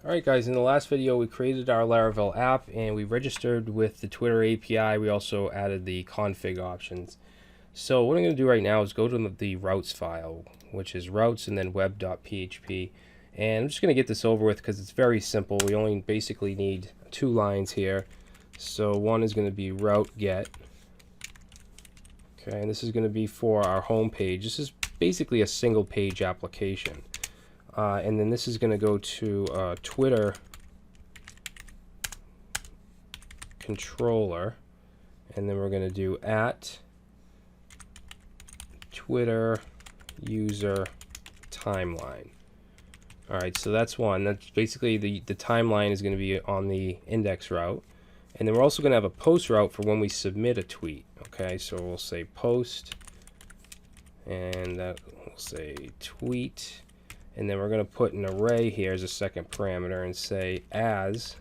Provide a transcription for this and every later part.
Alright guys, in the last video we created our Laravel app and we registered with the Twitter API. We also added the config options. So what I'm going to do right now is go to the routes file, which is routes and then web.php. And I'm just going to get this over with because it's very simple. We only basically need 2 lines here. So one is going to be route get. Okay, and this is going to be for our home page. This is basically a single page application. And then this is going to go to Twitter controller, and then we're going to do at Twitter user timeline. Alright, so that's one. That's basically the timeline is going to be on the index route. And then we're also going to have a post route for when we submit a tweet. Okay, so we'll say post, and we'll say tweet. And then we're going to put an array here as a second parameter and say as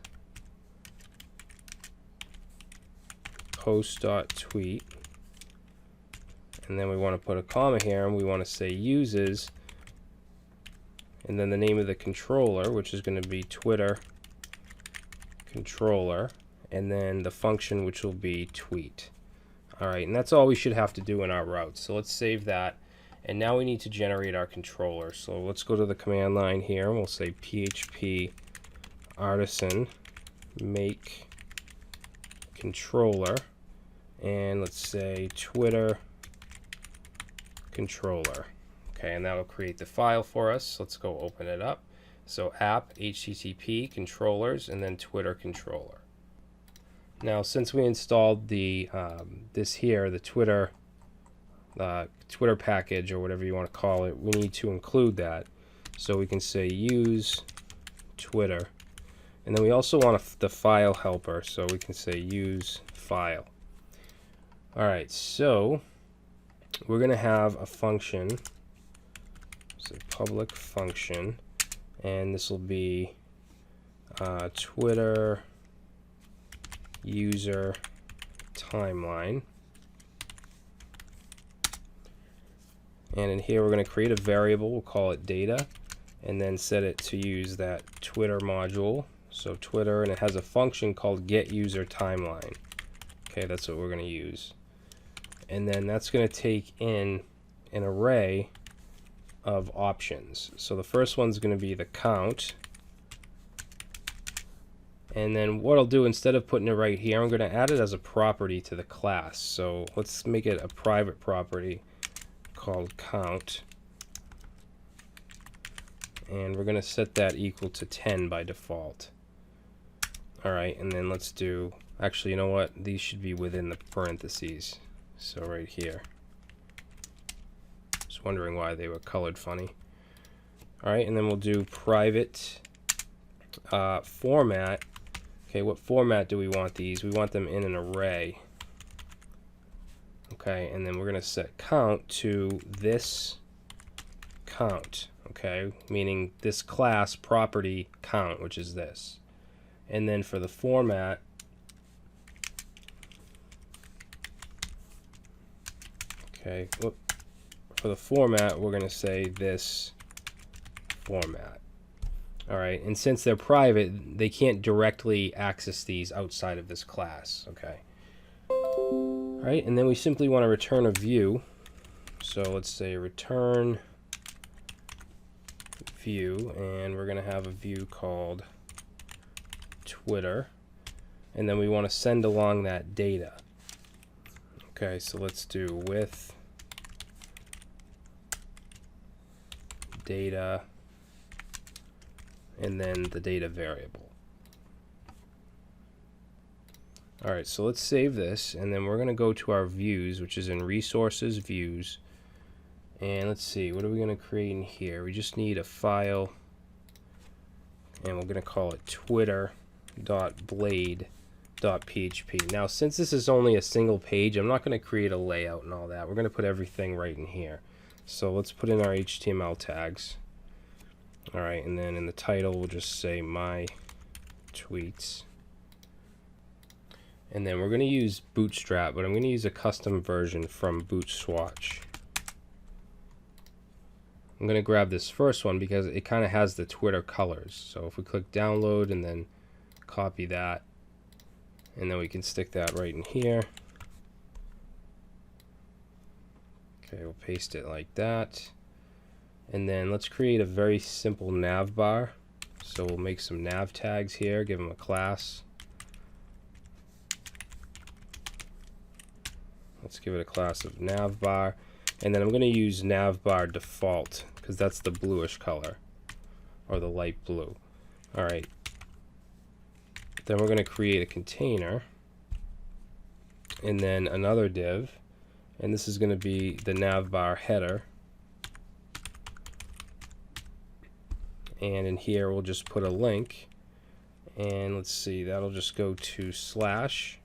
post.tweet. And then we want to put a comma here and we want to say uses. And then the name of the controller, which is going to be Twitter controller. And then the function, which will be tweet. Alright, and that's all we should have to do in our routes. So let's save that. And now we need to generate our controller. So let's go to the command line here and we'll say php artisan make controller, and let's say Twitter controller. Okay, and that'll create the file for us. Let's go open it up. So app http controllers and then Twitter controller. Now since we installed the the Twitter package, or whatever you want to call it, we need to include that. So we can say use Twitter, and then we also want the file helper, so we can say use file. Alright, so we're going to have a function, so public function, and this will be Twitter user timeline. And in here we're going to create a variable, we'll call it data, and then set it to use that Twitter module. So Twitter, and it has a function called getUserTimeline. Okay, that's what we're going to use. And then that's going to take in an array of options. So the first one's going to be the count. And then what I'll do, instead of putting it right here, I'm going to add it as a property to the class. So let's make it a private property called count, and we're going to set that equal to 10 by default. Alright, and then let's do, actually, you know what, these should be within the parentheses, so right here. Just wondering why they were colored funny. Alright, and then we'll do private format. Okay, what format do we want these? We want them in an array. Okay, and then we're going to set count to this count, okay, meaning this class property count, which is this. And then for the format, okay, for the format, we're going to say this format. Alright, and since they're private, they can't directly access these outside of this class, okay. Alright, and then we simply want to return a view. So let's say return view, and we're going to have a view called Twitter, and then we want to send along that data. Okay, so let's do with data, and then the data variable. Alright, so let's save this, and then we're going to go to our views, which is in resources views, and let's see, what are we going to create in here? We just need a file, and we're going to call it twitter.blade.php. Now since this is only a single page, I'm not going to create a layout and all that. We're going to put everything right in here. So let's put in our HTML tags. Alright, and then in the title we'll just say my tweets. And then we're going to use Bootstrap, but I'm going to use a custom version from Bootswatch. I'm going to grab this first one because it kind of has the Twitter colors. So if we click download and then copy that, and then we can stick that right in here. Okay, we'll paste it like that. And then let's create a very simple nav bar. So we'll make some nav tags here, give them a class. Let's give it a class of navbar, and then I'm going to use navbar default because that's the bluish color, or the light blue. All right. Then we're going to create a container, and then another div, and this is going to be the navbar header. And in here we'll just put a link, and let's see, that'll just go to slash.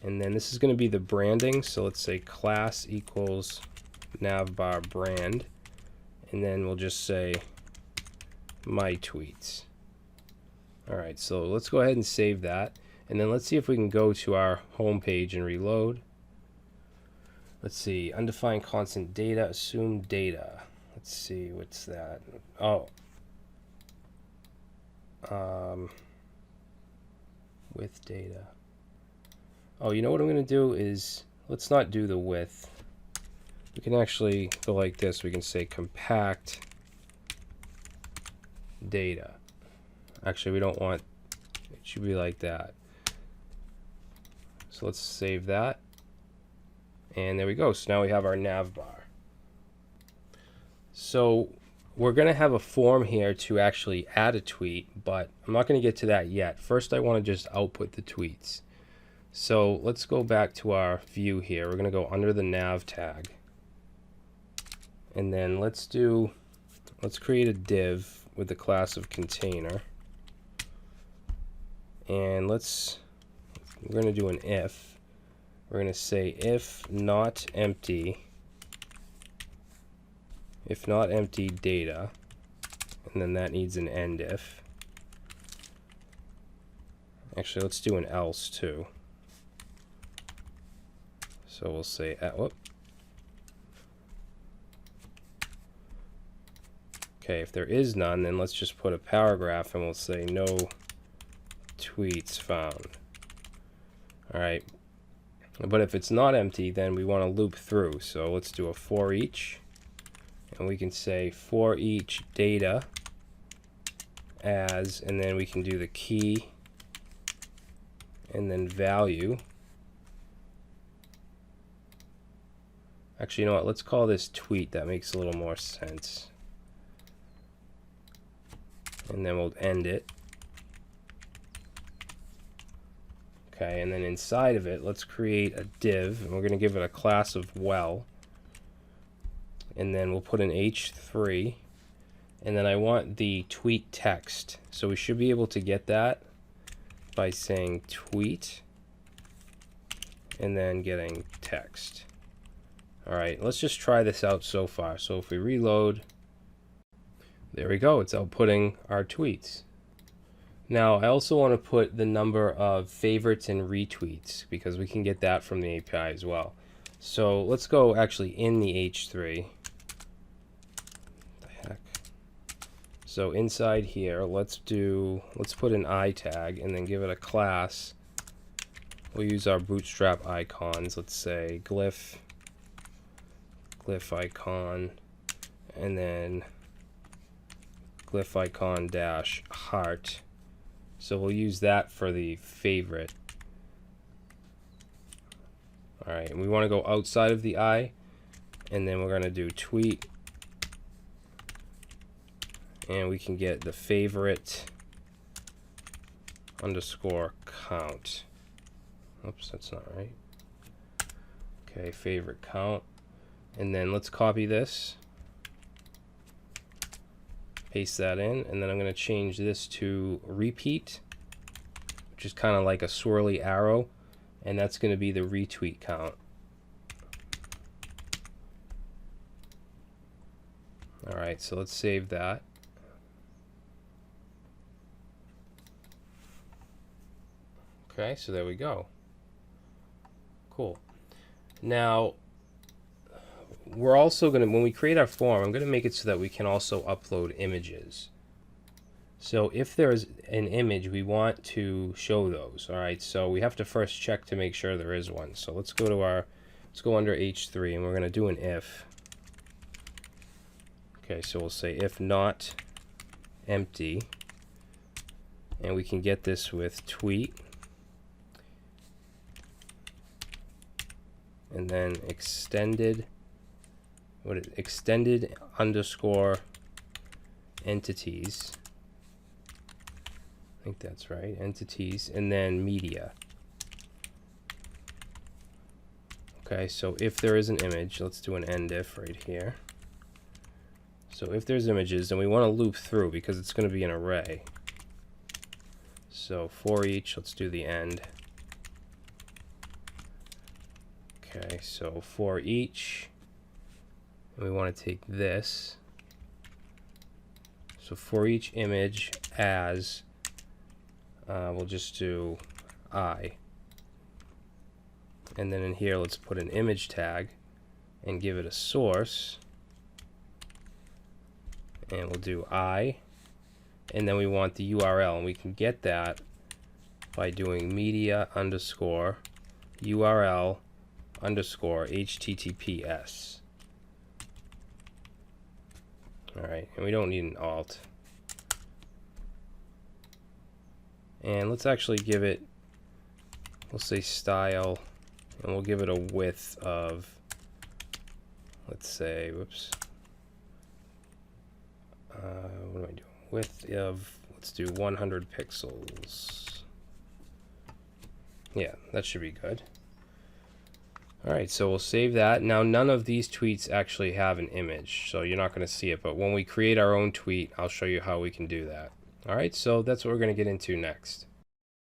And then this is going to be the branding, so let's say class equals navbar brand, and then we'll just say my tweets. Alright, so let's go ahead and save that, and then let's see if we can go to our home page and reload. Let's see, undefined constant data, assume data. Let's see, what's that? Oh, with data. Oh, you know what I'm going to do is, let's not do the width. We can actually go like this. We can say compact data. Actually, we don't want, it should be like that. So let's save that. And there we go. So now we have our nav bar. So we're going to have a form here to actually add a tweet, but I'm not going to get to that yet. First, I want to just output the tweets. So let's go back to our view here. We're going to go under the nav tag. And then let's create a div with the class of container. And we're going to do an if. We're going to say if not empty data. And then that needs an end if. Actually, let's do an else too. So we'll say, okay, if there is none, then let's just put a paragraph and we'll say no tweets found. All right, but if it's not empty, then we want to loop through. So let's do a for each, and we can say for each data as, and then we can do the key and then value. Actually, you know what? Let's call this tweet. That makes a little more sense. And then we'll end it. Okay, and then inside of it, let's create a div, and we're going to give it a class of well. And then we'll put an h3. And then I want the tweet text. So we should be able to get that by saying tweet and then getting text. Alright, let's just try this out so far. So if we reload, there we go, it's outputting our tweets. Now I also want to put the number of favorites and retweets because we can get that from the API as well. So let's go actually in the H3. What the heck? So inside here, let's put an I tag and then give it a class. We'll use our bootstrap icons. Let's say glyph icon, and then glyph icon dash heart. So we'll use that for the favorite. Alright, and we want to go outside of the I, and then we're going to do tweet, and we can get the favorite underscore count. Oops, that's not right. Okay, favorite count. And then let's copy this, paste that in, and then I'm going to change this to repeat, which is kind of like a swirly arrow, and that's going to be the retweet count. Alright, so let's save that. Okay, so there we go. Cool. Now, we're also going to, when we create our form, I'm going to make it so that we can also upload images. So if there's an image, we want to show those. All right, so we have to first check to make sure there is one. So let's go to let's go under H3, and we're going to do an if. Okay, so we'll say if not empty, and we can get this with tweet, and then extended underscore entities. I think that's right, entities, and then media. Okay, so if there is an image, let's do an end if right here. So if there's images, then we want to loop through because it's going to be an array. So for each, let's do the end. Okay, so for each, and we want to take this. So for each image as, we'll just do I. And then in here, let's put an image tag and give it a source. And we'll do I. And then we want the URL, and we can get that by doing media underscore URL underscore HTTPS. Alright, and we don't need an alt. And let's actually give it, we'll say style, and we'll give it a width of, let's say, whoops, what am I doing? Width of, let's do 100 pixels. Yeah, that should be good. Alright, so we'll save that. Now none of these tweets actually have an image, so you're not going to see it, but when we create our own tweet, I'll show you how we can do that. Alright, so that's what we're going to get into next.